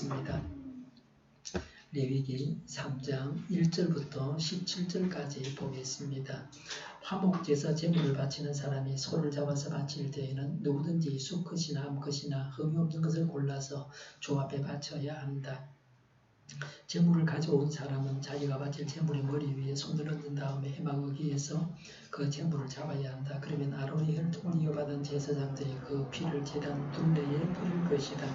보겠습니다. 레위기 3장 1절부터 17절까지 보겠습니다. 화목제사 제물을 바치는 사람이 소를 잡아서 바칠 때에는 누구든지 수컷이나 암컷이나 흠이 없는 것을 골라서 주 앞에 바쳐야 한다. 제물을 가져온 사람은 자기가 바칠 제물의 머리 위에 손을 얹은 다음에 해마거기에서 그 제물을 잡아야 한다. 그러면 아론의 혈통을 이어받은 제사장들이 그 피를 제단 둘레에 뿌릴 것이다.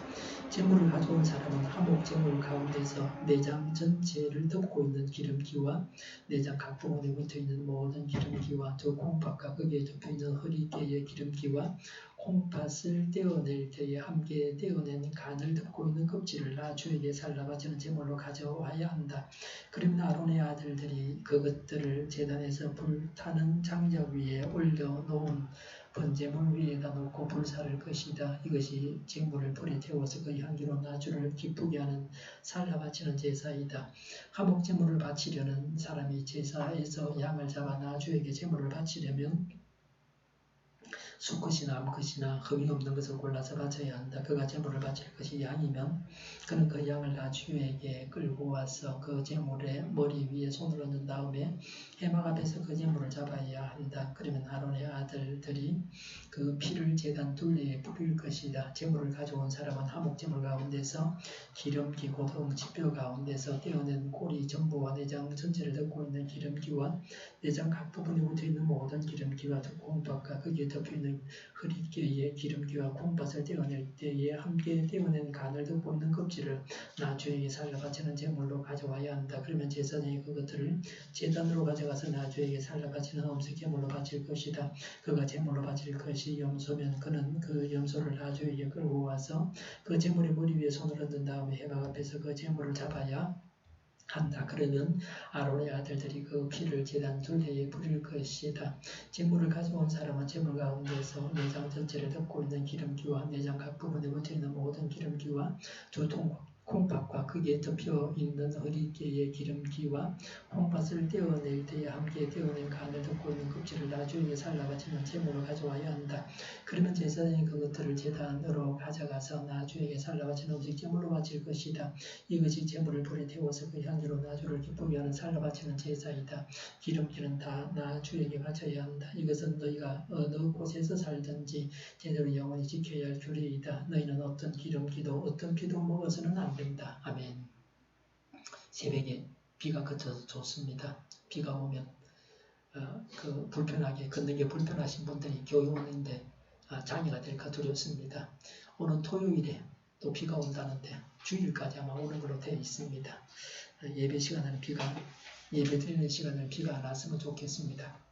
제물을 가져온 사람은 화목 제물 가운데서 내장 전체를 덮고 있는 기름기와 내장 각 부분에 붙어있는 모든 기름기와 두 콩팥과 거기에 덮여있는 허리띠의 기름기와 콩팥을 떼어낼 때에 함께 떼어낸 간을 덮고 있는 껍질을 나 주에게 살라 바치는 제물로 가져와야 한다. 그러면 아론의 아들들이 그것들을 제단에서 불타는 장작 위에 올려놓은 번제물 위에다 놓고 불사를 것이다. 이것이 제물을 불에 태워서 그 향기로 나 주를 기쁘게 하는 살라 바치는 제사이다. 화목 제물을 바치려는 사람이 제사에서 양을 잡아 나 주에게 제물을 바치려면 수컷이나 암컷이나 흠이 없는 것을 골라서 바쳐야 한다. 그가 제물을 바칠 것이 양이면 그는 그 양을 나 주에게 끌고 와서 그 제물의 머리 위에 손을 얹은 다음에 해막 앞에서 그 제물을 잡아야 한다. 그러면 아론의 아들들이 그 피를 제단 둘레에 뿌릴 것이다. 제물을 가져온 사람은 화목 제물 가운데서 기름기 곧 엉치뼈 가운데서 떼어낸 꼬리 전부와 내장 전체를 덮고 있는 기름기와 내장 각 부분에 붙어있는 모든 기름기와 콩팥과 거기에 덮여있는 허리띠의 기름기와 콩팥을 떼어낼 때에 함께 떼어낸 간을 덮고 있는 껍질을 나 주에게 살라 바치는 제물로 가져와야 한다. 그러면 제사장이 그것들을 제단으로 가져가서 나 주에게 살라 바치는 음식 제물로 바칠 것이다. 그가 제물로 바칠 것이 염소면 그는 그 염소를 나 주에게 끌고 와서 그 제물의 머리 위에 손을 얹은 다음에 해막 앞에서 그 제물을 잡아야 한다. 그러면 아론의 아들들이 그 피를 제단 둘레에 뿌릴 것이다. 제물을 가져온 사람은 제물 가운데서 내장 전체를 덮고 있는 기름기와 내장 각 부분에 붙어있는 모든 기름기와 두 콩팥과 거기에 덮여있는 허리띠의 기름기와 콩팥을 떼어낼 때에 함께 떼어낸 간을 덮고 있는 껍질을 나 주에게 살라 바치는 제물로 가져와야 한다. 그러면 제사장이 그것들을 제단으로 가져가서 나 주에게 살라 바치는 음식 제물로 바칠 것이다. 이것이 제물을 불에 태워서 그 향기로 나 주를 기쁘게 하는 살라 바치는 제사이다. 기름기는 다 나 주에게 바쳐야 한다. 이것은 너희가 어느 곳에서 살든지 제대로 영원히 지켜야 할 규례이다. 너희는 어떤 기름기도 어떤 피도 먹어서는 안 된다. 아멘. 새벽에 비가 그쳐서 좋습니다. 비가 오면 불편하게 걷는 게 불편하신 분들이 교회 오는데 장애가 될까 두렵습니다. 오늘 토요일에 또 비가 온다는데 주일까지 아마 오는 걸로 되어 있습니다. 예배 시간에는 예배 드리는 시간에 비가 안 왔으면 좋겠습니다.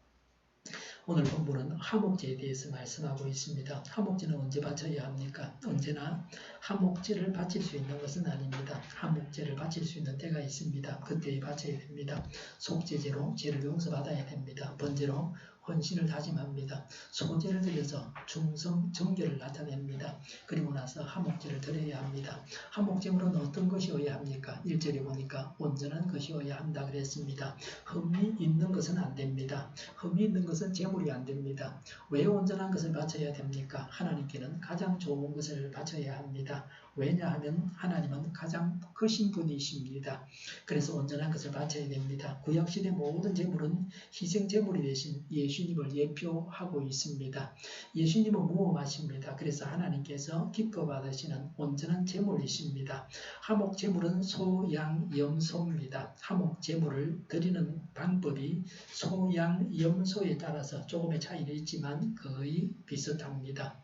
오늘 본문은 화목제에 대해서 말씀하고 있습니다. 화목제는 언제 바쳐야 합니까? 언제나 화목제를 바칠 수 있는 것은 아닙니다. 화목제를 바칠 수 있는 때가 있습니다. 그때에 바쳐야 됩니다. 속죄제로 죄를 용서받아야 됩니다. 번제로 헌신을 다짐합니다. 소제를 드려서 충성, 정결을 나타냅니다. 그리고 나서 화목제를 드려야 합니다. 화목제물은 어떤 것이어야 합니까? 1절에 보니까 온전한 것이어야 한다 그랬습니다. 흠이 있는 것은 안 됩니다. 흠이 있는 것은 제물이 안 됩니다. 왜 온전한 것을 바쳐야 됩니까? 하나님께는 가장 좋은 것을 바쳐야 합니다. 왜냐하면 하나님은 가장 크신 분이십니다. 그래서 온전한 것을 바쳐야 됩니다. 구약시대 모든 제물은 희생제물이 대신 예수님을 예표하고 있습니다. 예수님은 무험하십니다. 그래서 하나님께서 기뻐 받으시는 온전한 제물이십니다. 화목제물은 소, 양, 염소입니다. 화목제물을 드리는 방법이 소, 양, 염소에 따라서 조금의 차이는 있지만 거의 비슷합니다.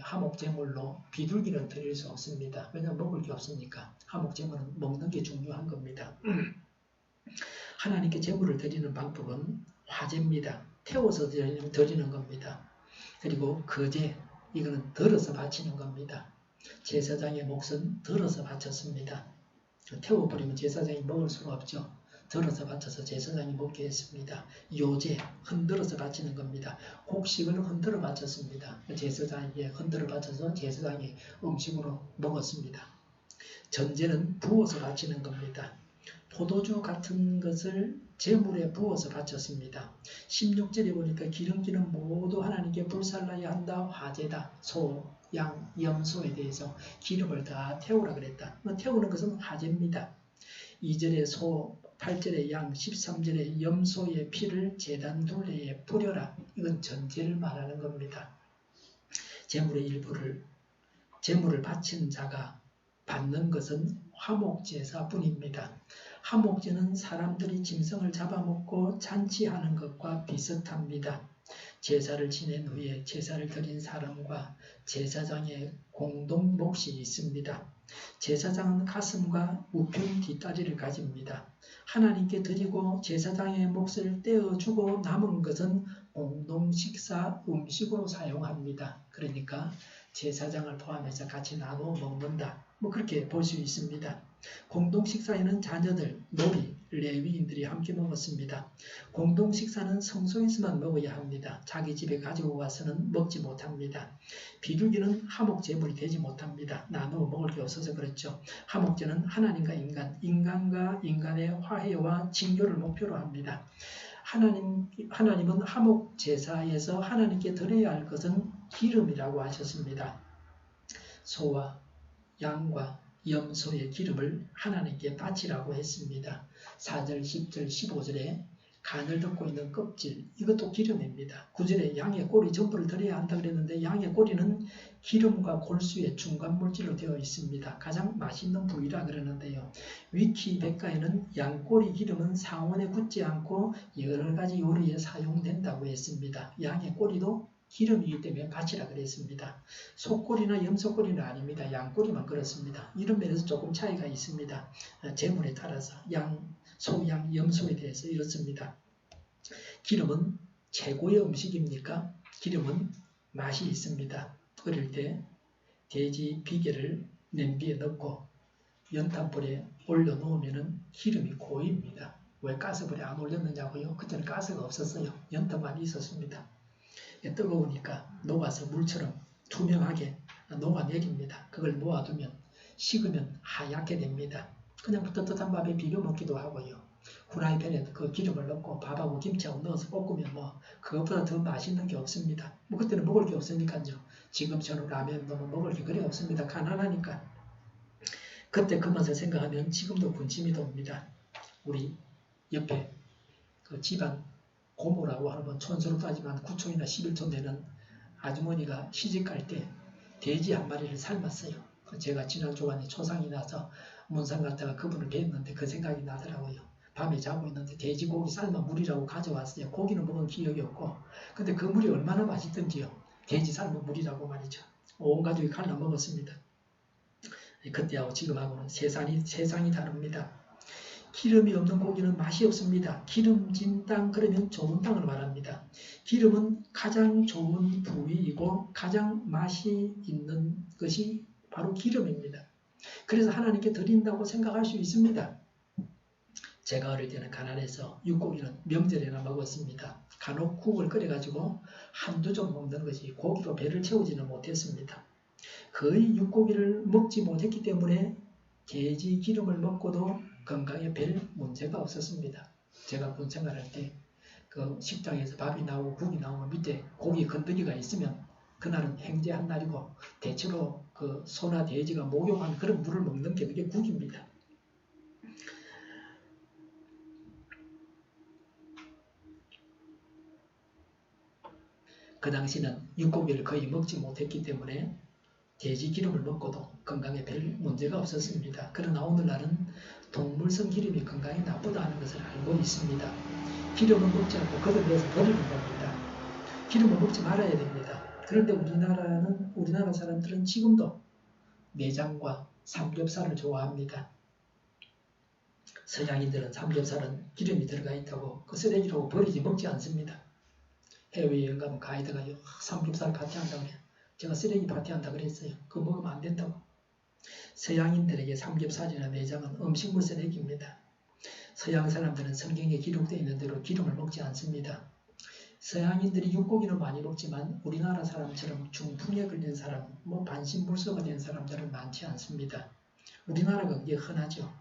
화목제물로 비둘기는 드릴 수 없습니다. 왜냐하면 먹을 게 없으니까. 화목제물은 먹는 게 중요한 겁니다. 하나님께 제물을 드리는 방법은 화제입니다. 태워서 드리는 겁니다. 그리고 거제, 이거는 덜어서 바치는 겁니다. 제사장의 몫은 덜어서 바쳤습니다. 태워버리면 제사장이 먹을 수가 없죠. 덜어서 바쳐서 제사장이 먹게 했습니다. 요제, 흔들어서 바치는 겁니다. 곡식을 흔들어 바쳤습니다. 제사장에게 흔들어 바쳐서 제사장이 음식으로 먹었습니다. 전제는 부어서 바치는 겁니다. 포도주 같은 것을 제물에 부어서 바쳤습니다. 16절에 보니까 기름기는 모두 하나님께 불살라야 한다. 화제다. 소, 양, 염소에 대해서 기름을 다 태우라 그랬다. 태우는 것은 화제입니다. 2절에 소, 8절에 양, 13절에 염소의 피를 제단 둘레에 뿌려라. 이건 전제를 말하는 겁니다. 제물의 일부를 제물을 바친 자가 받는 것은 화목제사뿐입니다. 화목제는 사람들이 짐승을 잡아먹고 잔치하는 것과 비슷합니다. 제사를 지낸 후에 제사를 드린 사람과 제사장의 공동 몫이 있습니다. 제사장은 가슴과 우편 뒷다리를 가집니다. 하나님께 드리고 제사장의 몫을 떼어주고 남은 것은 공동 식사 음식으로 사용합니다. 그러니까 제사장을 포함해서 같이 나눠 먹는다. 그렇게 볼 수 있습니다. 공동 식사에는 자녀들, 노비, 레위인들이 함께 먹었습니다. 공동 식사는 성소에서만 먹어야 합니다. 자기 집에 가지고 와서는 먹지 못합니다. 비둘기는 화목제물이 되지 못합니다. 나누어 먹을 게 없어서 그렇죠. 화목제는 하나님과 인간, 인간과 인간의 화해와 친교를 목표로 합니다. 하나님은 화목제사에서 하나님께 드려야 할 것은 기름이라고 하셨습니다. 소와 양과 염소의 기름을 하나님께 바치라고 했습니다. 4절, 10절, 15절에 간을 덮고 있는 껍질, 이것도 기름입니다. 9절에 양의 꼬리 전부를 드려야 한다 그랬는데 양의 꼬리는 기름과 골수의 중간 물질로 되어 있습니다. 가장 맛있는 부위라 그러는데요. 위키 백과에는 양꼬리 기름은 상온에 굳지 않고 여러 가지 요리에 사용된다고 했습니다. 양의 꼬리도 기름이기 때문에 바치라 그랬습니다. 소꼬리나 염소꼬리는 아닙니다. 양꼬리만 그렇습니다. 이런 면에서 조금 차이가 있습니다. 제물에 따라서 양, 소, 양, 염소에 대해서 이렇습니다. 기름은 최고의 음식입니까? 기름은 맛이 있습니다. 끓일 때 돼지 비계를 냄비에 넣고 연탄불에 올려놓으면 기름이 고입니다. 왜 가스불에 안 올렸느냐고요? 그때는 가스가 없었어요. 연탄만 있었습니다. 뜨거우니까 녹아서 물처럼 투명하게 녹아내립니다. 그걸 모아두면 식으면 하얗게 됩니다. 그냥 뜨뜻한 밥에 비벼 먹기도 하고요. 후라이팬에 그 기름을 넣고 밥하고 김치하고 넣어서 볶으면 그것보다 더 맛있는 게 없습니다. 그때는 먹을 게 없으니까요. 지금처럼 라면 넣으면 먹을 게 그래 없습니다. 가난하니까. 그때 그 맛을 생각하면 지금도 군침이 돕니다. 우리 옆에 그 집안 고모라고 하는 촌수로 따지면 9촌이나 11촌 되는 아주머니가 시집갈 때 돼지 한 마리를 삶았어요. 제가 지난 주간에 초상이 나서 문상 갔다가 그분을 뵀는데 그 생각이 나더라고요. 밤에 자고 있는데 돼지고기 삶아 물이라고 가져왔어요. 고기는 먹은 기억이 없고 근데 그 물이 얼마나 맛있던지요. 돼지 삶은 물이라고 말이죠. 온 가족이 갈라 먹었습니다. 그때하고 지금하고는 세상이 다릅니다. 기름이 없는 고기는 맛이 없습니다. 기름진 땅 그러면 좋은 땅을 말합니다. 기름은 가장 좋은 부위이고 가장 맛이 있는 것이 바로 기름입니다. 그래서 하나님께 드린다고 생각할 수 있습니다. 제가 어릴 때는 가난해서 육고기는 명절에나 먹었습니다. 간혹 국을 끓여가지고 한두 점 먹는 것이 고기로 배를 채우지는 못했습니다. 거의 육고기를 먹지 못했기 때문에 돼지 기름을 먹고도 건강에 별 문제가 없었습니다. 제가 군 생활할 때 그 식당에서 밥이 나오고 국이 나오면 밑에 고기 건더기가 있으면 그날은 행제한 날이고 대체로 그 소나 돼지가 목욕한 그런 물을 먹는 게 그게 국입니다. 그 당시는 육고기를 거의 먹지 못했기 때문에 돼지 기름을 먹고도 건강에 별 문제가 없었습니다. 그러나 오늘날은 동물성 기름이 건강에 나쁘다 하는 것을 알고 있습니다. 기름은 먹지 않고 걷어내서 버리는 겁니다. 기름을 먹지 말아야 됩니다. 그런데 우리나라 사람들은 지금도 내장과 삼겹살을 좋아합니다. 서양인들은 삼겹살은 기름이 들어가 있다고 그 쓰레기라고 버리지 먹지 않습니다. 해외여행 가면 가이드가 삼겹살 파티한다고 그래요. 제가 쓰레기 파티한다 그랬어요. 그거 먹으면 안 된다고. 서양인들에게 삼겹살이나 내장은 음식물 쓰레기입니다. 서양 사람들은 성경에 기록되어 있는 대로 기름을 먹지 않습니다. 서양인들이 육고기를 많이 먹지만 우리나라 사람처럼 중풍에 걸린 사람, 반신불수가 된 사람들은 많지 않습니다. 우리나라가 그게 흔하죠.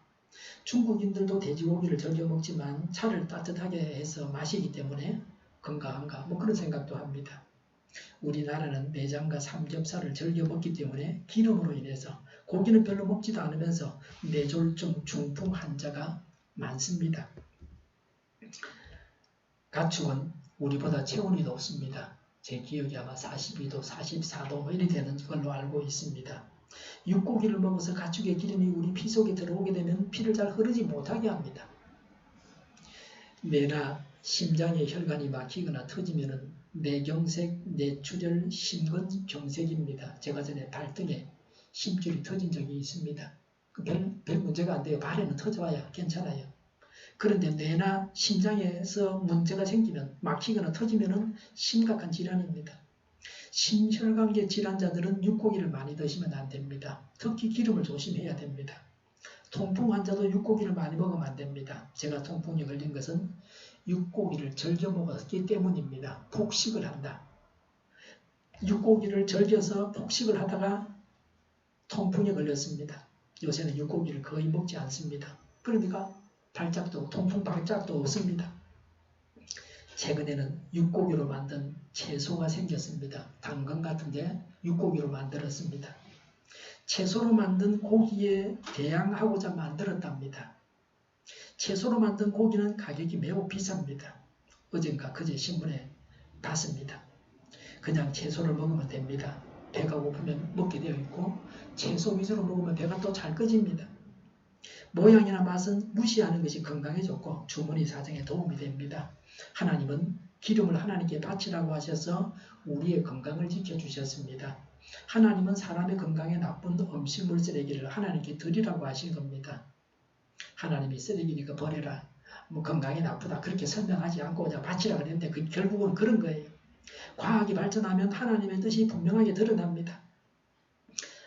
중국인들도 돼지고기를 즐겨 먹지만 차를 따뜻하게 해서 마시기 때문에 건강한가 그런 생각도 합니다. 우리나라는 내장과 삼겹살을 즐겨 먹기 때문에 기름으로 인해서 고기는 별로 먹지도 않으면서 뇌졸중 중풍 환자가 많습니다. 가축은 우리보다 체온이 높습니다. 제 기억이 아마 42도, 44도 뭐 이리 되는 걸로 알고 있습니다. 육고기를 먹어서 가축의 기름이 우리 피 속에 들어오게 되면 피를 잘 흐르지 못하게 합니다. 뇌나 심장의 혈관이 막히거나 터지면 뇌경색, 뇌출혈, 심근경색입니다. 제가 전에 발등에 심줄이 터진 적이 있습니다. 별 문제가 안 돼요. 발에는 터져야 괜찮아요. 그런데 뇌나 심장에서 문제가 생기면 막히거나 터지면 심각한 질환입니다. 심혈관계 질환자들은 육고기를 많이 드시면 안 됩니다. 특히 기름을 조심해야 됩니다. 통풍 환자도 육고기를 많이 먹으면 안 됩니다. 제가 통풍에 걸린 것은 육고기를 즐겨 먹었기 때문입니다. 폭식을 한다. 육고기를 즐겨서 폭식을 하다가 통풍에 걸렸습니다. 요새는 육고기를 거의 먹지 않습니다. 그러니까 발작도, 통풍 발작도 없습니다. 최근에는 육고기로 만든 채소가 생겼습니다. 당근 같은데 육고기로 만들었습니다. 채소로 만든 고기에 대항하고자 만들었답니다. 채소로 만든 고기는 가격이 매우 비쌉니다. 어젠가 그제 신문에 봤습니다. 그냥 채소를 먹으면 됩니다. 배가 고프면 먹게 되어 있고 채소 위주로 먹으면 배가 또 잘 꺼집니다. 모양이나 맛은 무시하는 것이 건강에 좋고 주머니 사정에 도움이 됩니다. 하나님은 기름을 하나님께 바치라고 하셔서 우리의 건강을 지켜주셨습니다. 하나님은 사람의 건강에 나쁜 음식물 쓰레기를 하나님께 드리라고 하신 겁니다. 하나님이 쓰레기니까 버려라. 뭐 건강에 나쁘다. 그렇게 설명하지 않고 그냥 바치라 그랬는데 결국은 그런 거예요. 과학이 발전하면 하나님의 뜻이 분명하게 드러납니다.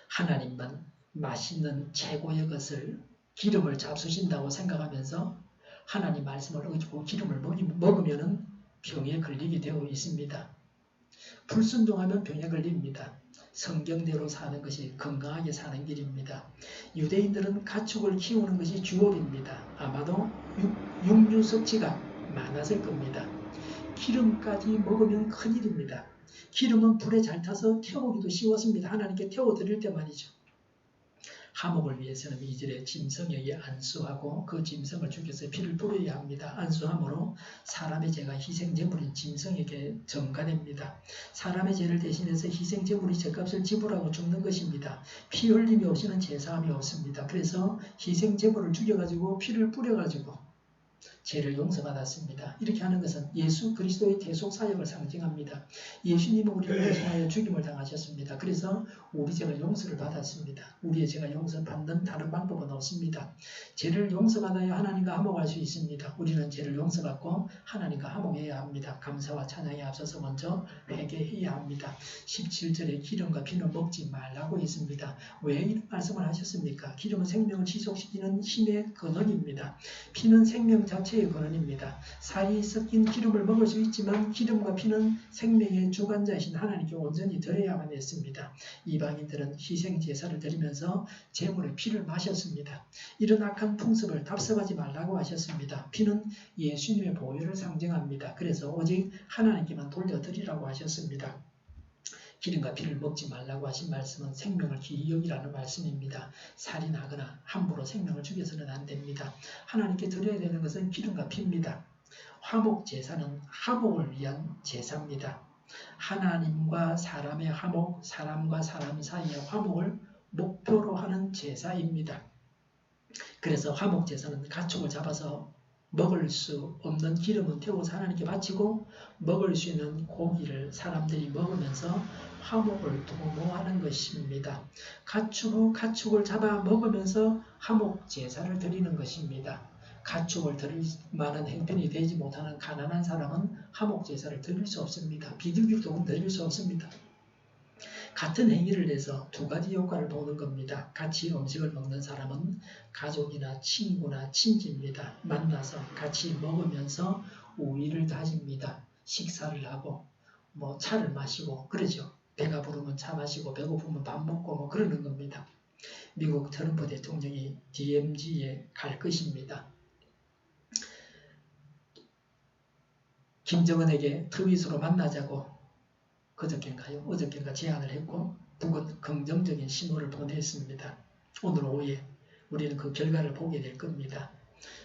하나님만 맛있는 최고의 것을 기름을 잡수신다고 생각하면서 하나님 말씀을 어기고 기름을 먹으면 병에 걸리게 되어 있습니다. 불순종하면 병에 걸립니다. 성경대로 사는 것이 건강하게 사는 길입니다. 유대인들은 가축을 키우는 것이 주업입니다. 아마도 육류 섭취가 많았을 겁니다. 기름까지 먹으면 큰일입니다. 기름은 불에 잘 타서 태우기도 쉬웠습니다. 하나님께 태워드릴 때 말이죠. 하목을 위해서는 2절에 짐승에게 안수하고 그 짐승을 죽여서 피를 뿌려야 합니다. 안수함으로 사람의 죄가 희생제물인 짐승에게 전가됩니다. 사람의 죄를 대신해서 희생제물이 죄값을 지불하고 죽는 것입니다. 피 흘림이 없이는 제사함이 없습니다. 그래서 희생제물을 죽여가지고 피를 뿌려가지고 죄를 용서받았습니다. 이렇게 하는 것은 예수 그리스도의 대속사역을 상징합니다. 예수님은 우리를 대신하여 죽임을 당하셨습니다. 그래서 우리 죄가 용서를 받았습니다. 우리의 죄가 용서받는 다른 방법은 없습니다. 죄를 용서받아야 하나님과 화목할 수 있습니다. 우리는 죄를 용서받고 하나님과 화목해야 합니다. 감사와 찬양에 앞서서 먼저 회개해야 합니다. 17절에 기름과 피는 먹지 말라고 했습니다. 왜 이런 말씀을 하셨습니까? 기름은 생명을 지속시키는 힘의 근원입니다. 피는 생명 자체의 근원입니다. 살이 섞인 기름을 먹을 수 있지만 기름과 피는 생명의 주관자이신 하나님께 온전히 드려야만 했습니다. 이방인들은 희생제사를 드리면서 제물의 피를 마셨습니다. 이런 악한 풍습을 답습하지 말라고 하셨습니다. 피는 예수님의 보혈을 상징합니다. 그래서 오직 하나님께만 돌려드리라고 하셨습니다. 기름과 피를 먹지 말라고 하신 말씀은 생명을 귀히 여기라는 말씀입니다. 살인하거나 함부로 생명을 죽여서는 안 됩니다. 하나님께 드려야 되는 것은 기름과 피입니다. 화목 제사는 화목을 위한 제사입니다. 하나님과 사람의 화목, 사람과 사람 사이의 화목을 목표로 하는 제사입니다. 그래서 화목 제사는 가축을 잡아서 먹을 수 없는 기름은 태워서 하나님께 바치고 먹을 수 있는 고기를 사람들이 먹으면서 화목을 도모하는 것입니다. 가축을 잡아 먹으면서 화목 제사를 드리는 것입니다. 가축을 드릴 만한 형편이 되지 못하는 가난한 사람은 화목 제사를 드릴 수 없습니다. 비둘기도 드릴 수 없습니다. 같은 행위를 해서 두 가지 효과를 보는 겁니다. 같이 음식을 먹는 사람은 가족이나 친구나 친지입니다. 만나서 같이 먹으면서 우위를 다집니다. 식사를 하고 차를 마시고 그러죠. 배가 부르면 차 마시고 배고프면 밥 먹고 그러는 겁니다. 미국 트럼프 대통령이 DMZ에 갈 것입니다. 김정은에게 트윗으로 만나자고 그저께인가요? 어저께인가 제안을 했고 북은 긍정적인 신호를 보냈습니다. 오늘 오후에 우리는 그 결과를 보게 될 겁니다.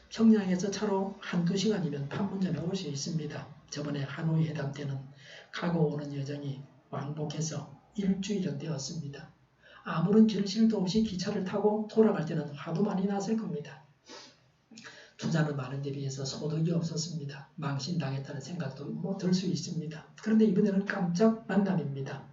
평양에서 차로 한두 시간이면 판문점에 올 수 있습니다. 저번에 하노이 회담 때는 가고 오는 여정이 왕복해서 일주일은 되었습니다. 아무런 결실도 없이 기차를 타고 돌아갈 때는 화도 많이 났을 겁니다. 투자는 많은 데 비해서 소득이 없었습니다. 망신당했다는 생각도 들 수 있습니다. 그런데 이번에는 깜짝 만남입니다.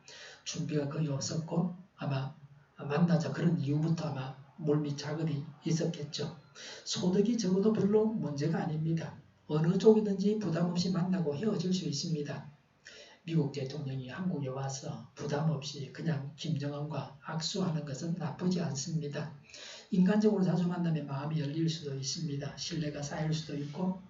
준비가 거의 없었고 아마 만나자 그런 이유부터 아마 물밑 작업이 있었겠죠. 소득이 적어도 별로 문제가 아닙니다. 어느 쪽이든지 부담 없이 만나고 헤어질 수 있습니다. 미국 대통령이 한국에 와서 부담 없이 그냥 김정은과 악수하는 것은 나쁘지 않습니다. 인간적으로 자주 만나면 마음이 열릴 수도 있습니다. 신뢰가 쌓일 수도 있고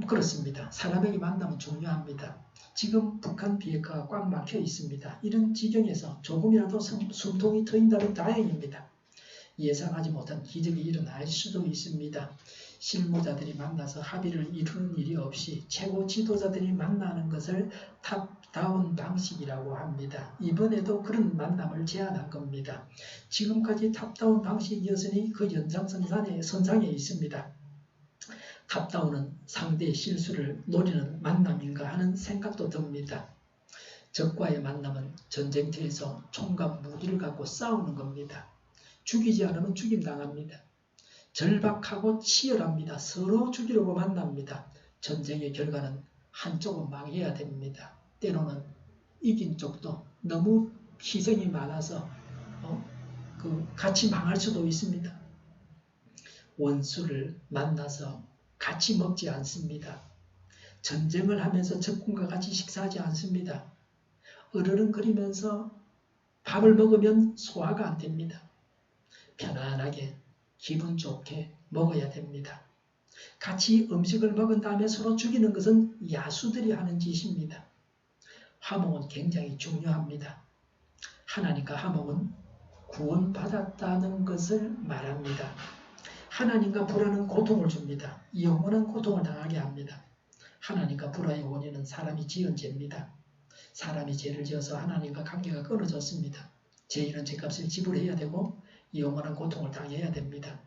그렇습니다. 사람에게 만나면 중요합니다. 지금 북한 비핵화가 꽉 막혀 있습니다. 이런 지경에서 조금이라도 숨통이 트인다면 다행입니다. 예상하지 못한 기적이 일어날 수도 있습니다. 실무자들이 만나서 합의를 이루는 일이 없이 최고 지도자들이 만나는 것을 탑다운 방식이라고 합니다. 이번에도 그런 만남을 제안한 겁니다. 지금까지 탑다운 방식이었으니 그 연장선상에 있습니다. 탑다운은 상대의 실수를 노리는 만남인가 하는 생각도 듭니다. 적과의 만남은 전쟁터에서 총과 무기를 갖고 싸우는 겁니다. 죽이지 않으면 죽임당합니다. 절박하고 치열합니다. 서로 죽이려고 만납니다. 전쟁의 결과는 한쪽은 망해야 됩니다. 때로는 이긴 쪽도 너무 희생이 많아서 같이 망할 수도 있습니다. 원수를 만나서 같이 먹지 않습니다. 전쟁을 하면서 적군과 같이 식사하지 않습니다. 으르렁거리면서 밥을 먹으면 소화가 안 됩니다. 편안하게 기분 좋게 먹어야 됩니다. 같이 음식을 먹은 다음에 서로 죽이는 것은 야수들이 하는 짓입니다. 화목은 굉장히 중요합니다. 하나님과 화목은 구원받았다는 것을 말합니다. 하나님과 불화는 고통을 줍니다. 영원한 고통을 당하게 합니다. 하나님과 불화의 원인은 사람이 지은 죄입니다. 사람이 죄를 지어서 하나님과 관계가 끊어졌습니다. 죄인은 죄값을 지불해야 되고 영원한 고통을 당해야 됩니다.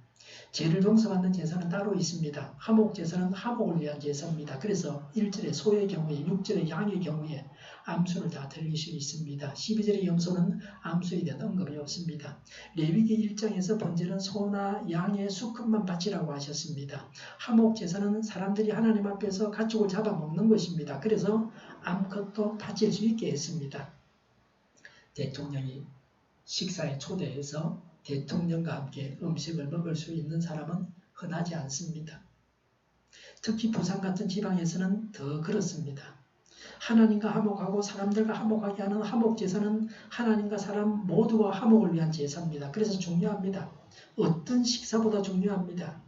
죄를 용서받는 제사는 따로 있습니다. 화목제사는 화목을 위한 제사입니다. 그래서 1절의 소의 경우에 6절의 양의 경우에 암수를 다 드릴 수 있습니다. 12절의 염소는 암수에 대한 언급이 없습니다. 레위기 1장에서 번제는 소나 양의 수컷만 바치라고 하셨습니다. 화목제사는 사람들이 하나님 앞에서 가축을 잡아먹는 것입니다. 그래서 암컷도 바칠 수 있게 했습니다. 대통령이 식사에 초대해서 대통령과 함께 음식을 먹을 수 있는 사람은 흔하지 않습니다. 특히 부산 같은 지방에서는 더 그렇습니다. 하나님과 화목하고 사람들과 화목하게 하는 화목제사는 하나님과 사람 모두와 화목을 위한 제사입니다. 그래서 중요합니다. 어떤 식사보다 중요합니다.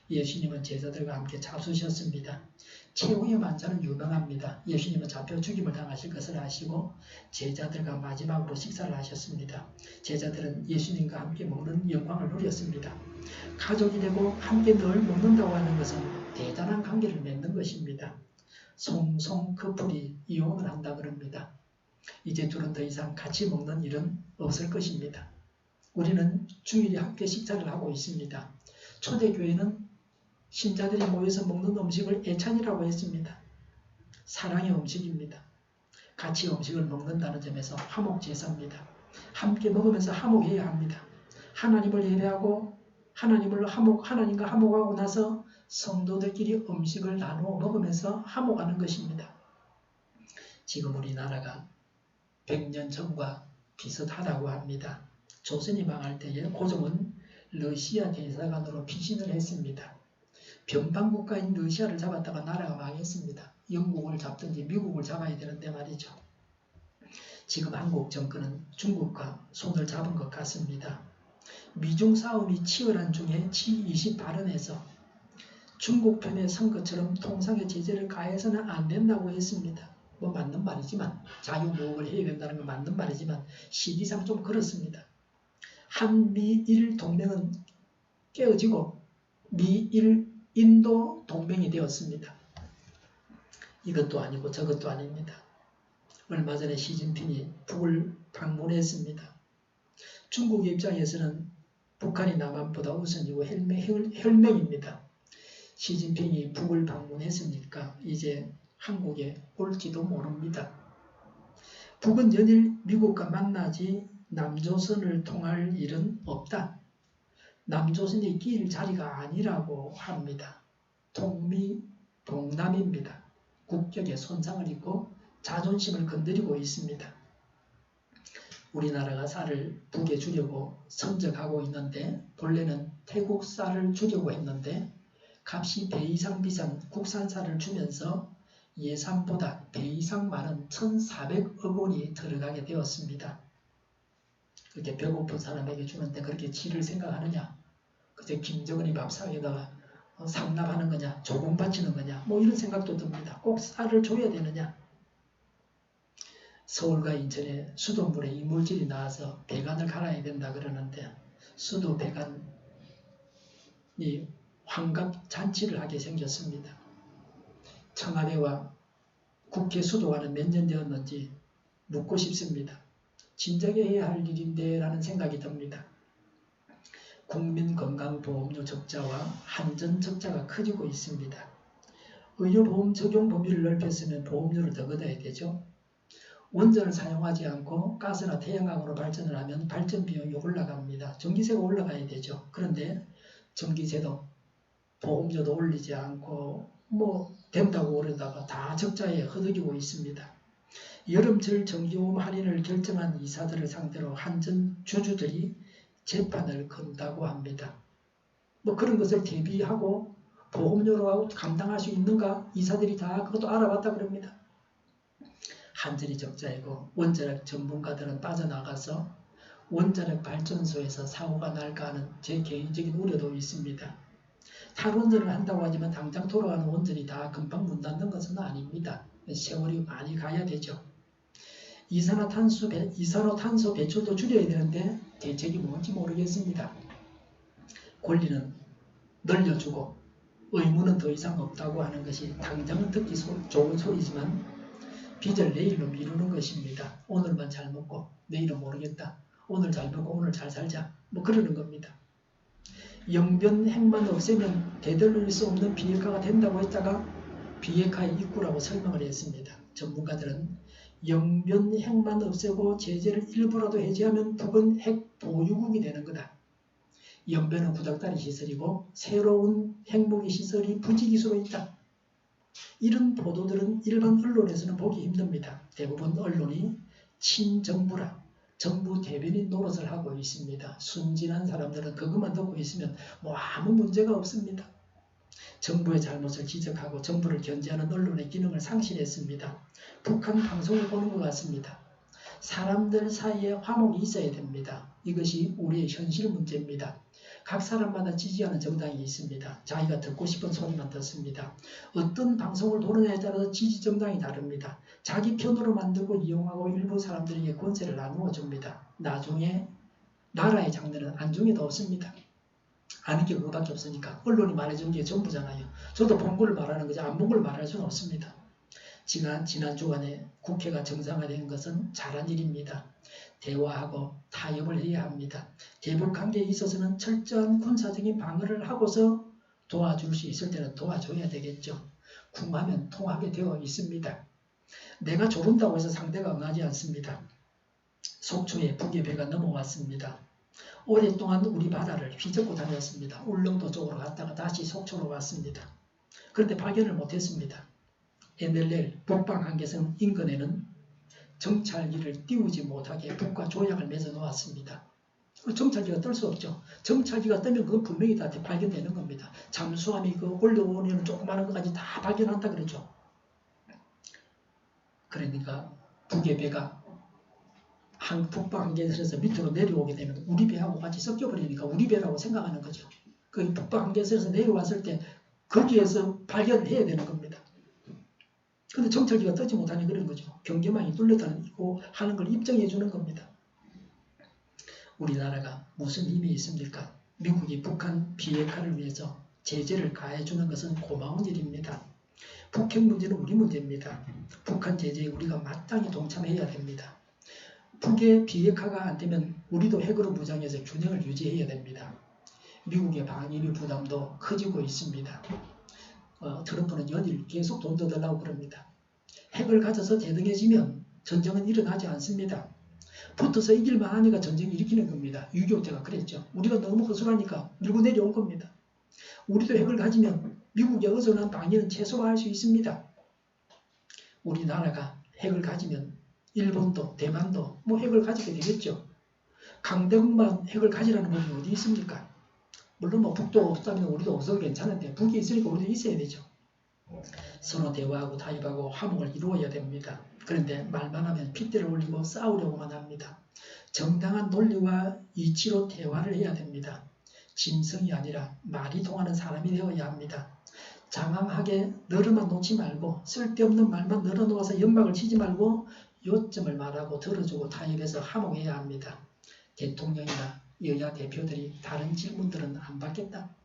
예수님은 제자들과 함께 잡수셨습니다. 최후의 만찬은 유명합니다. 예수님은 잡혀 죽임을 당하실 것을 아시고 제자들과 마지막으로 식사를 하셨습니다. 제자들은 예수님과 함께 먹는 영광을 누렸습니다. 가족이 되고 함께 늘 먹는다고 하는 것은 대단한 관계를 맺는 것입니다. 송송 커플이 이혼을 한다 그럽니다. 이제 둘은 더 이상 같이 먹는 일은 없을 것입니다. 우리는 주일에 함께 식사를 하고 있습니다. 초대교회는 신자들이 모여서 먹는 음식을 애찬이라고 했습니다. 사랑의 음식입니다. 같이 음식을 먹는다는 점에서 화목제사입니다. 함께 먹으면서 화목해야 합니다. 하나님을 예배하고 하나님과 화목하고 나서 성도들끼리 음식을 나누어 먹으면서 화목하는 것입니다. 지금 우리나라가 100년 전과 비슷하다고 합니다. 조선이 망할 때에 고종은 러시아 대사관으로 피신을 했습니다. 변방국가인 러시아를 잡았다가 나라가 망했습니다. 영국을 잡든지 미국을 잡아야 되는데 말이죠. 지금 한국 정권은 중국과 손을 잡은 것 같습니다. 미중 싸움이 치열한 중에 G20 발언에서 중국 편의 선거처럼 통상의 제재를 가해서는 안 된다고 했습니다. 뭐 맞는 말이지만 자유무역을 해야 된다는 건 맞는 말이지만 시기상 좀 그렇습니다. 한미일 동맹은 깨어지고 미일 인도 동맹이 되었습니다. 이것도 아니고 저것도 아닙니다. 얼마 전에 시진핑이 북을 방문했습니다. 중국의 입장에서는 북한이 남한보다 우선이고 혈맹입니다. 시진핑이 북을 방문했으니까 이제 한국에 올지도 모릅니다. 북은 연일 미국과 만나지 남조선을 통할 일은 없다. 남조선이 끼일 자리가 아니라고 합니다. 동남입니다. 국격에 손상을 입고 자존심을 건드리고 있습니다. 우리나라가 쌀을 북에 주려고 선적하고 있는데 본래는 태국 쌀을 주려고 했는데 값이 배 이상 비싼 국산 쌀을 주면서 예산보다 배 이상 많은 1,400억 원이 들어가게 되었습니다. 그렇게 배고픈 사람에게 주는데 그렇게 지를 생각하느냐? 그저 김정은이 밥상에다가 상납하는 거냐? 조공 바치는 거냐? 뭐 이런 생각도 듭니다. 꼭 쌀을 줘야 되느냐? 서울과 인천에 수돗물에 이물질이 나와서 배관을 갈아야 된다 그러는데 수도 배관이 환갑 잔치를 하게 생겼습니다. 청와대와 국회 수도관은 몇 년 되었는지 묻고 싶습니다. 진작에 해야 할 일인데 라는 생각이 듭니다. 국민건강보험료 적자와 한전 적자가 커지고 있습니다. 의료보험 적용 범위를 넓혔으면 보험료를 더 걷어야 되죠. 원전을 사용하지 않고 가스나 태양광으로 발전을 하면 발전 비용이 올라갑니다. 전기세가 올라가야 되죠. 그런데 전기세도 보험료도 올리지 않고 뭐 된다고 그러다가 다 적자에 허덕이고 있습니다. 여름철 전기요금 할인을 결정한 이사들을 상대로 한전 주주들이 재판을 건다고 합니다. 뭐 그런 것을 대비하고 보험료로 감당할 수 있는가? 이사들이 다 그것도 알아봤다 그럽니다. 한전이 적자이고 원자력 전문가들은 빠져나가서 원자력 발전소에서 사고가 날까 하는 제 개인적인 우려도 있습니다. 탈원전을 한다고 하지만 당장 돌아가는 원전이 다 금방 문 닫는 것은 아닙니다. 세월이 많이 가야 되죠. 이산화탄소 배출도 줄여야 되는데 대책이 뭔지 모르겠습니다. 권리는 늘려주고 의무는 더 이상 없다고 하는 것이 당장은 듣기 좋은 소리지만 빚을 내일로 미루는 것입니다. 오늘만 잘 먹고 내일은 모르겠다. 오늘 잘 먹고 오늘 잘 살자. 뭐 그러는 겁니다. 영변핵만 없애면 되돌릴 수 없는 비핵화가 된다고 했다가 비핵화의 입구라고 설명을 했습니다. 전문가들은 영변핵만 없애고 제재를 일부라도 해제하면 북은 핵 보유국이 되는 거다. 영변은 구닥다리 시설이고 새로운 핵무기 시설이 부지기수로 있다. 이런 보도들은 일반 언론에서는 보기 힘듭니다. 대부분 언론이 친정부라 정부 대변인 노릇을 하고 있습니다. 순진한 사람들은 그것만 듣고 있으면 뭐 아무 문제가 없습니다. 정부의 잘못을 지적하고 정부를 견제하는 언론의 기능을 상실했습니다. 북한 방송을 보는 것 같습니다. 사람들 사이에 화목이 있어야 됩니다. 이것이 우리의 현실 문제입니다. 각 사람마다 지지하는 정당이 있습니다. 자기가 듣고 싶은 소리만 듣습니다. 어떤 방송을 보느냐에 따라서 지지 정당이 다릅니다. 자기 편으로 만들고 이용하고 일부 사람들에게 권세를 나누어 줍니다. 나중에 나라의 장래는 안중에도 없습니다. 아는 게 그거밖에 없으니까 언론이 말해준 게 전부잖아요. 저도 본 걸 말하는 거지 안 본 걸 말할 수는 없습니다. 지난 주간에 국회가 정상화된 것은 잘한 일입니다. 대화하고 타협을 해야 합니다. 대북 관계에 있어서는 철저한 군사적인 방어를 하고서 도와줄 수 있을 때는 도와줘야 되겠죠. 궁하면 통하게 되어 있습니다. 내가 조른다고 해서 상대가 응하지 않습니다. 속초에 북의 배가 넘어왔습니다. 오랫동안 우리 바다를 휘젓고 다녔습니다. 울릉도 쪽으로 갔다가 다시 속초로 왔습니다. 그런데 발견을 못했습니다. NLL 북방 한계선 인근에는 정찰기를 띄우지 못하게 북과 조약을 맺어 놓았습니다. 정찰기가 뜰 수 없죠. 정찰기가 뜨면 그건 분명히 다 발견되는 겁니다. 잠수함이 그 올려오는 조그마한 것까지 다 발견한다 그러죠. 그러니까 북의 배가 북방 한계선에서 밑으로 내려오게 되면 우리 배하고 같이 섞여버리니까 우리 배라고 생각하는 거죠. 그 북방 한계선에서 내려왔을 때 거기에서 발견해야 되는 겁니다. 근데 정찰기가 뜨지 못하니 그런 거죠. 경계망이 뚫렸다고 하는 걸 입증해 주는 겁니다. 우리나라가 무슨 힘이 있습니까? 미국이 북한 비핵화를 위해서 제재를 가해 주는 것은 고마운 일입니다. 북핵 문제는 우리 문제입니다. 북한 제재에 우리가 마땅히 동참해야 됩니다. 북의 비핵화가 안 되면 우리도 핵으로 무장해서 균형을 유지해야 됩니다. 미국의 방위비 부담도 커지고 있습니다. 트럼프는 연일 계속 돈 더 달라고 그럽니다. 핵을 가져서 대등해지면 전쟁은 일어나지 않습니다. 붙어서 이길만 하니까 전쟁을 일으키는 겁니다. 6.25 때가 그랬죠. 우리가 너무 허술하니까 밀고 내려온 겁니다. 우리도 핵을 가지면 미국에 의존한 방위는 최소화할 수 있습니다. 우리나라가 핵을 가지면 일본도 대만도 핵을 가지게 되겠죠. 강대국만 핵을 가지라는 법이 어디 있습니까? 물론 북도 없다면 우리도 없어도 괜찮은데 북이 있으니까 우리도 있어야 되죠. 서로 대화하고 타협하고 화목을 이루어야 됩니다. 그런데 말만 하면 핏대를 올리고 싸우려고만 합니다. 정당한 논리와 이치로 대화를 해야 됩니다. 짐승이 아니라 말이 통하는 사람이 되어야 합니다. 장황하게 너르만 놓지 말고 쓸데없는 말만 늘어놓아서 연막을 치지 말고 요점을 말하고 들어주고 타협해서 화목해야 합니다. 대통령이나 여야 대표들이 다른 질문들은 안 받겠다.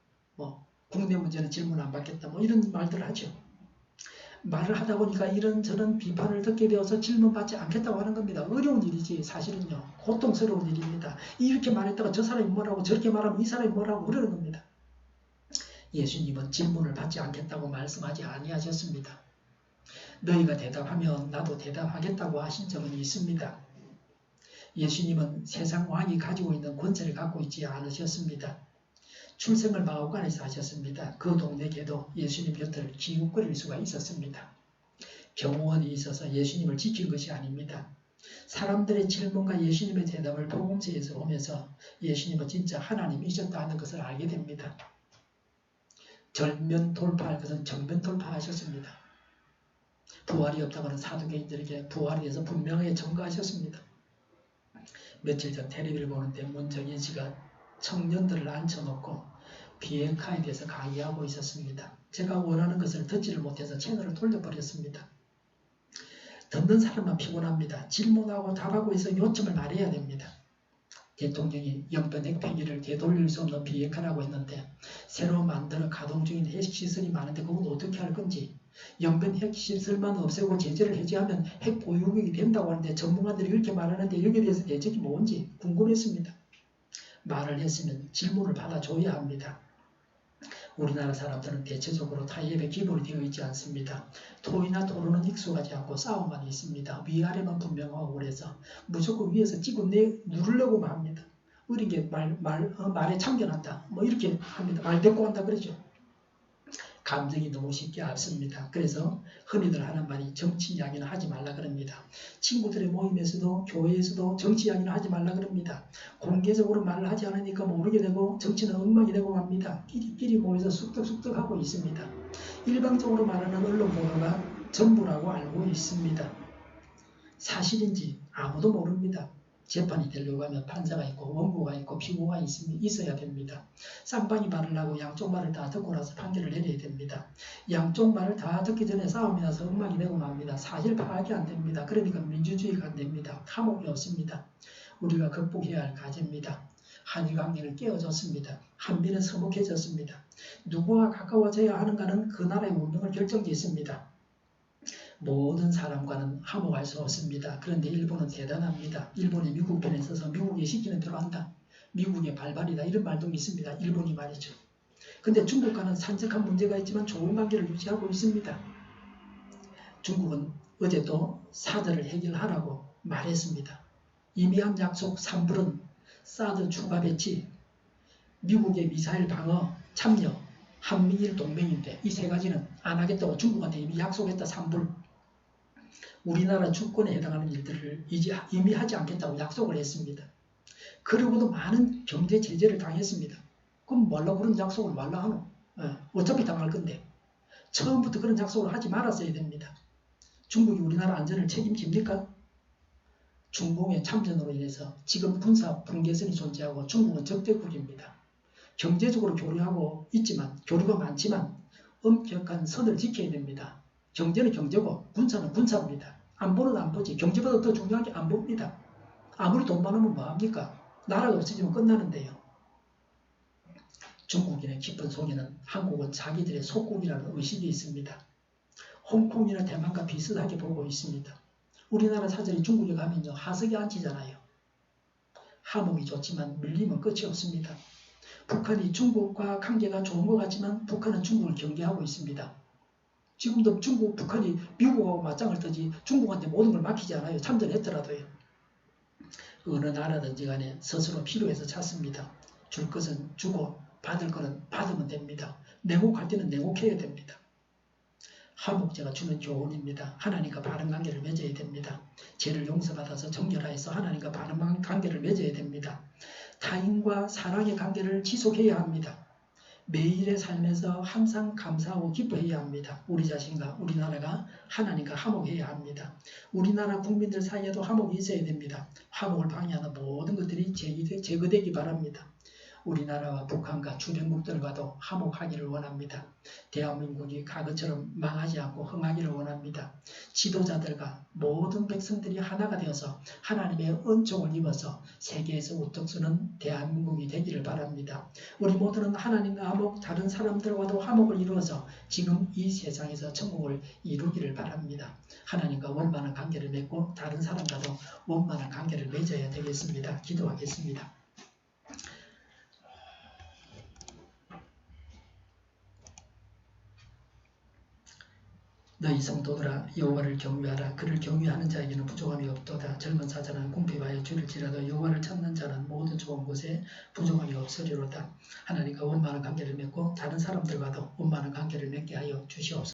국내 문제는 질문 안 받겠다. 이런 말들을 하죠. 말을 하다 보니까 이런저런 비판을 듣게 되어서 질문받지 않겠다고 하는 겁니다. 어려운 일이지 사실은요. 고통스러운 일입니다. 이렇게 말했다가 저 사람이 뭐라고 저렇게 말하면 이 사람이 뭐라고 그러는 겁니다. 예수님은 질문을 받지 않겠다고 말씀하지 아니하셨습니다. 너희가 대답하면 나도 대답하겠다고 하신 적은 있습니다. 예수님은 세상 왕이 가지고 있는 권세를 갖고 있지 않으셨습니다. 출생을 마오간에서 하셨습니다. 그 동네에도 예수님 곁을 기웃거릴 수가 있었습니다. 병원이 있어서 예수님을 지킨 것이 아닙니다. 사람들의 질문과 예수님의 대답을 복음서에서 보면서 예수님은 진짜 하나님이셨다 하는 것을 알게 됩니다. 절면 돌파할 것은 정면 돌파하셨습니다. 부활이 없다고는 사두개인들에게 부활에 대해서 분명하게 증거하셨습니다. 며칠 전 텔레비를 보는데 문정인 씨가 청년들을 앉혀놓고 비핵화에 대해서 강의하고 있었습니다. 제가 원하는 것을 듣지를 못해서 채널을 돌려버렸습니다. 듣는 사람만 피곤합니다. 질문하고 답하고 있어 요점을 말해야 됩니다. 대통령이 영변 핵폐기를 되돌릴 수 없는 비핵화라고 했는데 새로 만들어 가동 중인 핵시설이 많은데 그건 어떻게 할 건지, 영변 핵시설만 없애고 제재를 해제하면 핵 보유국이 된다고 하는데 전문가들이 이렇게 말하는데 여기에 대해서 대책이 뭔지 궁금했습니다. 말을 했으면 질문을 받아줘야 합니다. 우리나라 사람들은 대체적으로 타협의 기본이 되어 있지 않습니다. 토의나 토론은 익숙하지 않고 싸움만 있습니다. 위아래만 분명하고 그래서 무조건 위에서 찍어 누르려고만 합니다. 어린 게 말에 참견한다. 이렇게 합니다. 말 대꾸 한다 그러죠. 감정이 너무 쉽게 앞섭니다. 그래서 흔히들 하는 말이 정치 이야기는 하지 말라 그럽니다. 친구들의 모임에서도 교회에서도 정치 이야기는 하지 말라 그럽니다. 공개적으로 말을 하지 않으니까 모르게 되고 정치는 엉망이 되고 맙니다. 끼리끼리 모여서 쑥덕쑥덕하고 있습니다. 일방적으로 말하는 언론 보도가 전부라고 알고 있습니다. 사실인지 아무도 모릅니다. 재판이 되려고 하면 판사가 있고 원고가 있고 피고가 있어야 됩니다. 쌍방이 말을 하고 양쪽 말을 다 듣고 나서 판결을 내려야 됩니다. 양쪽 말을 다 듣기 전에 싸움이 나서 엉망이 되고 맙니다. 사실 파악이 안 됩니다. 그러니까 민주주의가 안 됩니다. 화목이 없습니다. 우리가 극복해야 할 과제입니다. 한일관계를 깨어졌습니다. 한미는 서먹해졌습니다. 누구와 가까워져야 하는가는 그 나라의 운명을 결정짓습니다. 모든 사람과는 화목할 수 없습니다. 그런데 일본은 대단합니다. 일본이 미국 편에 서서 미국이 시키는 대로 한다. 미국의 발발이다. 이런 말도 있습니다. 일본이 말이죠. 근데 중국과는 산적한 문제가 있지만 좋은 관계를 유지하고 있습니다. 중국은 어제도 사드를 해결하라고 말했습니다. 이미 한 약속 3불은 사드 추가 배치, 미국의 미사일 방어, 참여, 한미일 동맹인데 이 세 가지는 안 하겠다고 중국한테 이미 약속했다. 3불. 우리나라 주권에 해당하는 일들을 이미 하지 않겠다고 약속을 했습니다. 그러고도 많은 경제 제재를 당했습니다. 그럼 뭐라고 그런 약속을 말라 하노? 어차피 당할 건데. 처음부터 그런 약속을 하지 말았어야 됩니다. 중국이 우리나라 안전을 책임집니까? 중공의 참전으로 인해서 지금 군사 분계선이 존재하고 중국은 적대국입니다. 경제적으로 교류하고 있지만 교류가 많지만 엄격한 선을 지켜야 됩니다. 경제는 경제고 군사는 군사입니다. 안보는 안보지. 경제보다 더 중요한 게 안보입니다. 아무리 돈 많으면 뭐합니까? 나라가 없어지면 끝나는데요. 중국인의 깊은 속에는 한국은 자기들의 속국이라는 의식이 있습니다. 홍콩이나 대만과 비슷하게 보고 있습니다. 우리나라 사절이 중국에 가면요 하석이 앉히잖아요. 하목이 좋지만 밀리면 끝이 없습니다. 북한이 중국과 관계가 좋은 것 같지만 북한은 중국을 경계하고 있습니다. 지금도 북한이 미국하고 맞짱을 뜨지 중국한테 모든 걸 맡기지 않아요. 참전했더라도요. 어느 나라든지 간에 스스로 필요해서 찾습니다. 줄 것은 주고 받을 것은 받으면 됩니다. 내곡할 때는 내곡해야 됩니다. 하목제가 주는 교훈입니다. 하나님과 바른 관계를 맺어야 됩니다. 죄를 용서받아서 정결하여서 하나님과 바른 관계를 맺어야 됩니다. 타인과 사랑의 관계를 지속해야 합니다. 매일의 삶에서 항상 감사하고 기뻐해야 합니다. 우리 자신과 우리나라가 하나님과 화목해야 합니다. 우리나라 국민들 사이에도 화목이 있어야 됩니다. 화목을 방해하는 모든 것들이 제거되기 바랍니다. 우리나라와 북한과 주변국들과도 화목하기를 원합니다. 대한민국이 과거처럼 망하지 않고 흥하기를 원합니다. 지도자들과 모든 백성들이 하나가 되어서 하나님의 은총을 입어서 세계에서 우뚝 서는 대한민국이 되기를 바랍니다. 우리 모두는 하나님과 화목, 다른 사람들과도 화목을 이루어서 지금 이 세상에서 천국을 이루기를 바랍니다. 하나님과 원만한 관계를 맺고 다른 사람과도 원만한 관계를 맺어야 되겠습니다. 기도하겠습니다. 너희 성도들아 여호와를 경외하라. 그를 경외하는 자에게는 부족함이 없도다. 젊은 사자는 궁핍하여 줄일지라도 여호와를 찾는 자는 모든 좋은 것에 부족함이 없으리로다. 하나님과 원만한 관계를 맺고 다른 사람들과도 원만한 관계를 맺게 하여 주시옵소서.